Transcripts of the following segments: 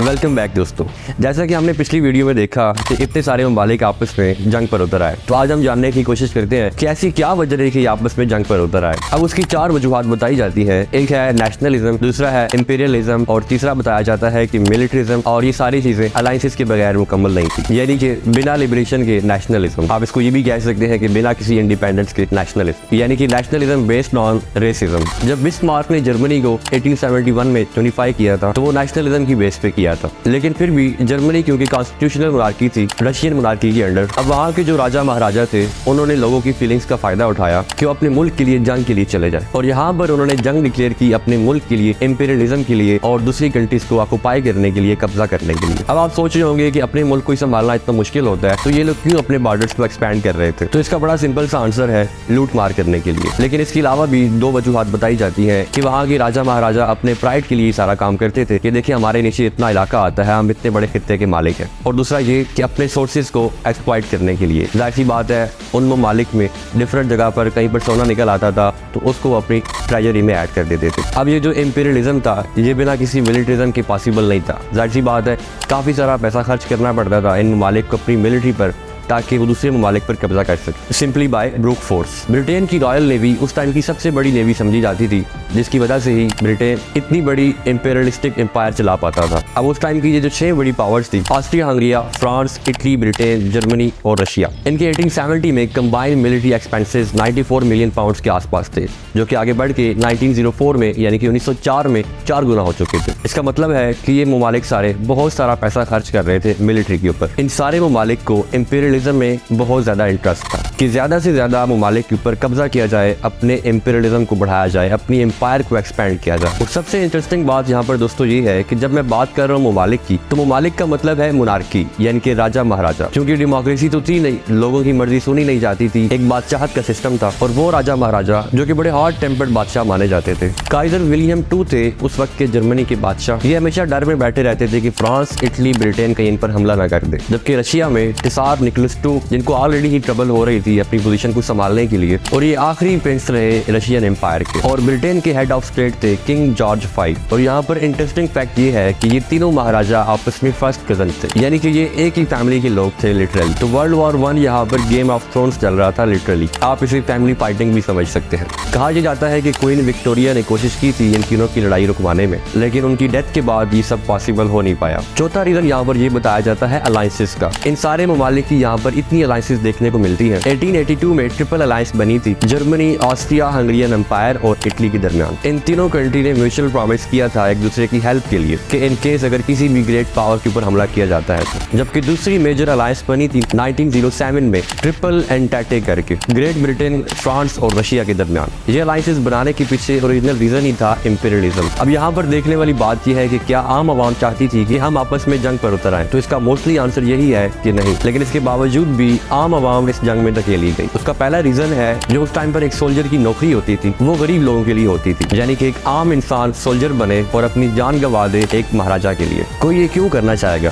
Welcome back दोस्तों। जैसा कि हमने पिछली वीडियो में देखा कि इतने सारे ममालिक आपस में जंग पर उतर आए, तो आज हम जानने की कोशिश करते हैं कि ऐसी क्या वजह है कि आपस में जंग पर उतर आए। अब उसकी चार वजूहात बताई जाती है। एक है नेशनलिज्म, दूसरा है इंपीरियलिज्म और तीसरा बताया जाता है कि मिलिट्रिज्म। और ये सारी चीजें अलायंसेस के बगैर मुकम्मल नहीं थी, यानी कि बिना लिबरेशन के नेशनलिज्म। आप इसको ये भी कह सकते हैं कि बिना किसी इंडिपेंडेंस के नेशनलिज्म, यानी कि नेशनलिज्म बेस्ड ऑन रेसिज्म। जब बिस्मार्क ने जर्मनी को 1871 में यूनिफाई किया था तो वो नेशनलिज्म की बेस पे किया था, लेकिन फिर भी जर्मनी क्योंकि कॉन्स्टिट्यूशनल मोनार्की थी, रशियन मोनार्की के अंडर, अब वहाँ के जो राजा महाराजा थे उन्होंने लोगों की फीलिंग्स का फायदा उठाया कि वो अपने मुल्क के लिए जंग के लिए चले जाए। और यहाँ पर उन्होंने जंग डिक्लेयर की अपने मुल्क के लिए, इंपीरियलिज्म के लिए और दूसरी कंट्रीज को ऑक्युपाई करने के लिए, कब्जा करने के लिए। अब आप सोच रहे होंगे कि अपने मुल्क को ही संभालना इतना मुश्किल होता है तो ये लोग क्यों अपने बॉर्डर्स को एक्सपैंड कर रहे थे। तो इसका बड़ा सिंपल सा आंसर है लूट मार करने के लिए। लेकिन इसके अलावा भी दो वजूहात बताई जाती है कि वहाँ के राजा महाराजा अपने प्राइड के लिए सारा काम करते थे कि देखिए हमारे नीचे इतना इलाका आता है, हम इतने बड़े खित्ते के मालिक हैं। और दूसरा ये कि अपने सोर्सेज को एक्सप्लॉइट करने के लिए। जाहिर सी बात है उन ममालिक में डिफरेंट जगह पर कहीं पर सोना निकल आता था तो उसको अपनी ट्रेजरी में ऐड कर देते थे। अब ये जो इंपीरियलिज्म था ये बिना किसी मिलिट्रिज्म के पॉसिबल नहीं था। जाहिर सी बात है काफ़ी सारा पैसा खर्च करना पड़ता था इन ममालिक को अपनी मिलिट्री पर, ताकि वो दूसरे ममालिक पर कब्जा कर सके, simply by brute force. Britain की रॉयल नेवी उस टाइम की सबसे बड़ी नेवी समझी जाती थी, जिसकी वजह से ही ब्रिटेन इतनी बड़ी इंपीरियलिस्टिक एम्पायर चला पाता था। अब उस टाइम की ये जो 6 बड़ी पावर्स थी, Austria हंगरिया, France, Italy, Britain, Germany और रशिया, इनके 1870 में combined military expenses 94 million pounds के आसपास थे, जो कि आगे बढ़ के 1904 में यानी कि 1904 में 4 गुना हो चुके थे। इसका मतलब है कि ये ममालिक सारे बहुत सारा पैसा खर्च कर रहे थे मिलिट्री के ऊपर। इन सारे ममालिक को इंपीरियलिज्म में बहुत ज्यादा इंटरेस्ट था कि ज्यादा से ज्यादा ममालिक के ऊपर कब्जा किया जाए, अपने इंपीरियलिज्म को बढ़ाया जाए, अपनी एम्पायर को एक्सपेंड किया जाए। और सबसे इंटरेस्टिंग बात यहाँ पर दोस्तों ये है कि जब मैं बात कर रहा हूँ ममालिक की, तो ममालिक का मतलब है मोनार्की, यानी कि राजा महाराजा। क्योंकि डेमोक्रेसी तो थी नहीं, लोगों की मर्जी सुनी नहीं जाती थी, एक बादशाहत का सिस्टम था। और वो राजा महाराजा जो कि बड़े हॉट टेम्पर्ड बादशाह माने जाते थे। काइजर विलियम II थे उस वक्त के जर्मनी के बादशाह। ये हमेशा डर में बैठे रहते थे कि फ्रांस, इटली, ब्रिटेन कहीं इन पर हमला न कर दे। जबकि रशिया में टिसार निकोलस II, जिनको ऑलरेडी ही ट्रबल हो रही थी अपनी पोजीशन को संभालने के लिए, और ये आखिरी प्रिंस रहे रशियन एम्पायर के। और ब्रिटेन के हेड ऑफ स्टेट थे किंग जॉर्ज V। और यहाँ पर इंटरेस्टिंग फैक्ट ये है कि ये तीनों महाराजा आपस में फर्स्ट कजन थे, यानी कि ये एक ही फैमिली के लोग थे लिटरली। तो वर्ल्ड वॉर 1 यहाँ पर गेम ऑफ थ्रोन्स चल रहा था लिटरली। आप इसे फैमिली फाइटिंग भी समझ सकते हैं। कहा यह जाता है कि क्वीन विक्टोरिया ने कोशिश की थी इन तीनों की लड़ाई रुकवाने में, लेकिन उनकी डेथ के बाद ये सब पॉसिबल हो नहीं पाया। चौथा रीजन यहाँ पर ये बताया जाता है अलायंसेस का। इन सारे ममालिक की यहाँ पर इतनी अलायंसेस देखने को मिलती है। 1882 में ट्रिपल अलायंस बनी थी जर्मनी, ऑस्ट्रिया हंगरियन एम्पायर और इटली के दरमियान। इन तीनों कंट्री ने म्यूचुअल प्रॉमिस किया था एक दूसरे की हेल्प के लिए कि इन केस अगर किसी भी ग्रेट पावर के ऊपर हमला किया जाता है तो। जबकि दूसरी मेजर अलायंस बनी थी 1907 में ट्रिपल एंटेटे करके, ग्रेट ब्रिटेन, फ्रांस और रशिया के दरमियान। ये अलायंसेस बनाने के पीछे ओरिजिनल रीजन ही था इंपीरियलिज्म। अब यहाँ पर देखने वाली बात यह है कि क्या आम आवाम चाहती थी कि हम आपस में जंग पर उतर आए, तो इसका मोस्टली आंसर यही है कि नहीं। लेकिन इसके बावजूद भी आम आवाम इस जंग में धकेली गई। उसका पहला रीजन है जो उस टाइम पर एक सोल्जर की नौकरी होती थी वो गरीब लोगों के लिए होती थी, यानी कि एक आम इंसान सोल्जर बने और अपनी जान गंवा दे एक महाराजा के लिए। कोई ये क्यों करना चाहेगा?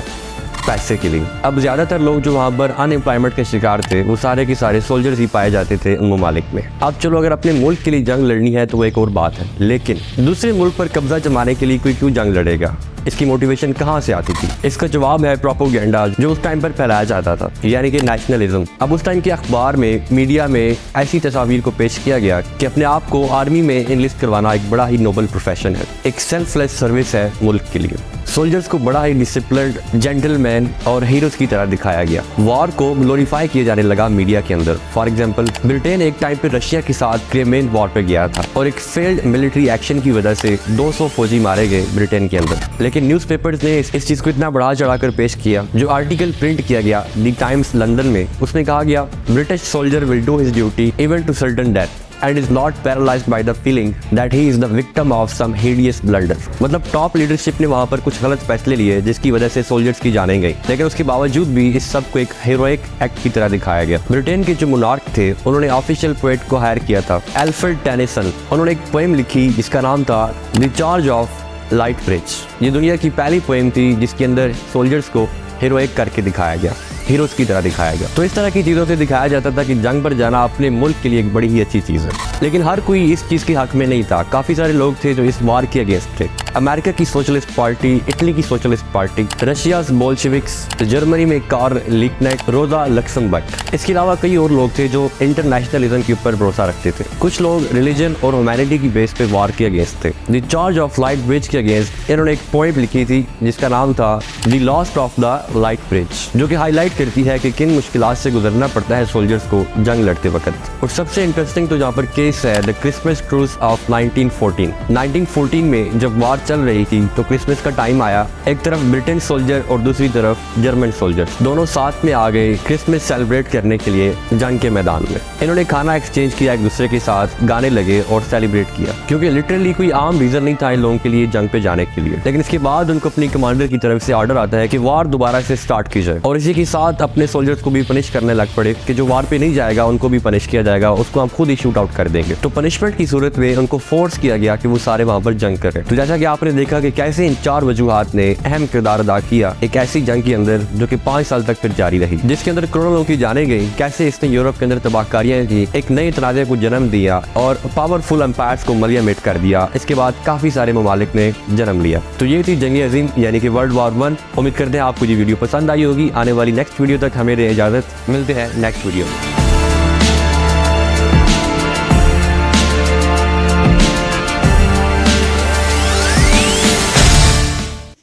पैसे के लिए। अब ज्यादातर लोग जो वहाँ पर अनएम्प्लॉयमेंट के शिकार थे वो सारे के सारे सोल्जर्स ही पाए जाते थे उन ममालिक में। अब चलो अगर अपने मुल्क के लिए जंग लड़नी है तो वो एक और बात है, लेकिन दूसरे मुल्क पर कब्जा जमाने के लिए कोई क्यों जंग लड़ेगा? इसकी मोटिवेशन कहाँ से आती थी? इसका जवाब है प्रोपेगेंडा जो उस टाइम पर फैलाया जाता था, यानी कि नेशनलिज्म। अब उस टाइम के अखबार में, मीडिया में ऐसी तस्वीर को पेश किया गया कि अपने आप को आर्मी में इनलिस्ट करवाना एक बड़ा ही नोबल प्रोफेशन है, एक सेल्फलेस सर्विस है मुल्क के लिए। सोल्जर्स को बड़ा ही डिसिप्लिन्ड, जेंटलमैन और हीरोज की तरह दिखाया गया। वॉर को ग्लोरीफाई किया जाने लगा मीडिया के अंदर। फॉर एग्जांपल ब्रिटेन एक टाइम पे रशिया के साथ क्रिमियन वॉर पे गया था और एक फेल्ड मिलिट्री एक्शन की वजह से 200 फौजी मारे गए ब्रिटेन के अंदर। लेकिन न्यूज़पेपर्स ने इस चीज को इतना बढ़ा चढ़ाकर पेश किया। जो आर्टिकल प्रिंट किया गया द टाइम्स लंदन में, उसमें कहा गया British soldier will do his duty even to certain death and is not paralyzed by the feeling that he is the victim of some hideous blunder। मतलब top leadership ने वहाँ पर कुछ गलत फैसले लिए जिसकी वजह से सोल्जर्स की जानें गई, लेकिन उसके बावजूद भी इस सब को एक हीरोइक एक्ट की तरह दिखाया गया। ब्रिटेन के जो मोनार्क थे उन्होंने ऑफिशियल पोएट को हायर किया था, एल्फ्रेड टेनिसन। उन्होंने एक पोएम लिखी जिसका नाम था the charge of light bridge. ये दुनिया की पहली पोएम थी जिसके अंदर सोल्जर्स को हीरोइक करके दिखाया गया। हीरोज की तरह दिखाया गया। तो इस तरह की चीज़ों से दिखाया जाता था कि जंग पर जाना अपने मुल्क के लिए एक बड़ी ही अच्छी चीज़ है। लेकिन हर कोई इस चीज़ के हक में नहीं था। काफ़ी सारे लोग थे जो इस वार के अगेंस्ट थे। अमेरिका की सोशलिस्ट पार्टी, इटली की socialist party, Russia Bolsheviks, Germany में कार्ल लिब्कनेcht, रोजा लक्समबर्ग। इसके अलावा कई और लोग थे जो इंटरनेशनलिज्म के ऊपर भरोसा रखते थे। कुछ लोग रिलीजन और ह्यूमैनिटी की बेस पे वार के अगेंस्ट थे। The charge of light bridge के अगेंस्ट इन्होंने एक पोएम लिखी थी जिसका नाम था the lost of the light bridge, जो कि हाईलाइट करती है कि किन मुश्किलात से गुजरना पड़ता है सोल्जर्स को जंग लड़ते वक्त। और सबसे इंटरेस्टिंग तो जहाँ पर केस है द क्रिसमस ट्रूस ऑफ 1914। 1914 में जब वार चल रही थी तो क्रिसमस का टाइम आया। एक तरफ ब्रिटेन सोल्जर और दूसरी तरफ जर्मन सोल्जर दोनों साथ में आ गए क्रिसमस सेलिब्रेट करने के लिए जंग के मैदान में। इन्होंने खाना एक्सचेंज किया एक दूसरे के साथ, गाने लगे और सेलिब्रेट किया, क्योंकि लिटरली कोई आम रीजन नहीं था इन लोगों के लिए जंग पे जाने के लिए। लेकिन इसके बाद उनको अपनी कमांडर की तरफ से ऑर्डर आता है कि वार दोबारा से स्टार्ट की जाए, और इसी के साथ अपने सोल्जर्स को भी पनिश करने लग पड़े कि जो वार पे नहीं जाएगा उनको भी पनिश किया जाएगा, उसको हम खुद ही शूट आउट कर देंगे। तो पनिशमेंट की सूरत में उनको फोर्स किया गया कि वो सारे वहां पर जंग करें। तो जैसा कि आपने देखा कि कैसे इन 4 वजूहात ने अहम किरदार अदा किया एक ऐसी जंग के अंदर जो कि 5 साल तक फिर जारी रही, जिसके अंदर करोड़ों लोगों की जाने गई। कैसे इसने यूरोप के अंदर तबाहकारियां की, एक नए तनाज़े को जन्म दिया और पावरफुल एम्पायर्स को मलिया मेट कर दिया। इसके बाद काफी सारे ममालिक ने जन्म लिया। तो ये थी जंग अजीम यानी कि वर्ल्ड वॉर 1। उम्मीद करते हैं आपको ये वीडियो पसंद आई होगी। आने वाली नेक्स्ट वीडियो तक हमें दे इजाजत, मिलते हैं नेक्स्ट वीडियो में।